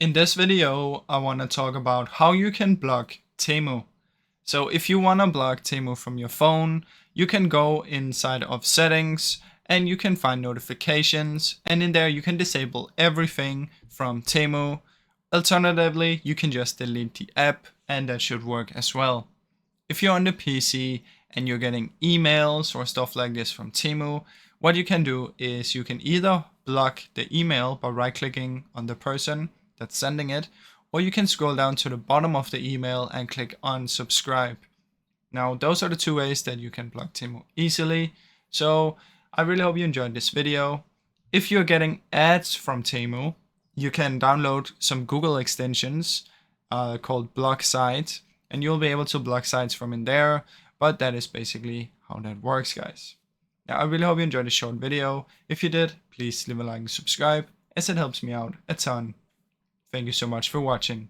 In this video, I want to talk about how you can block Temu. So if you want to block Temu from your phone, you can go inside of settings and you can find notifications, and in there you can disable everything from Temu. Alternatively, you can just delete the app and that should work as well. If you're on the PC and you're getting emails or stuff like this from Temu, what you can do is you can either block the email by right clicking on the person that's sending it, or you can scroll down to the bottom of the email and click unsubscribe. Now, those are the two ways that you can block Temu easily. So I really hope you enjoyed this video. If you're getting ads from Temu, you can download some Google extensions called block sites, and you'll be able to block sites from in there. But that is basically how that works, guys. Now, I really hope you enjoyed this short video. If you did, please leave a like and subscribe, as it helps me out a ton. Thank you so much for watching.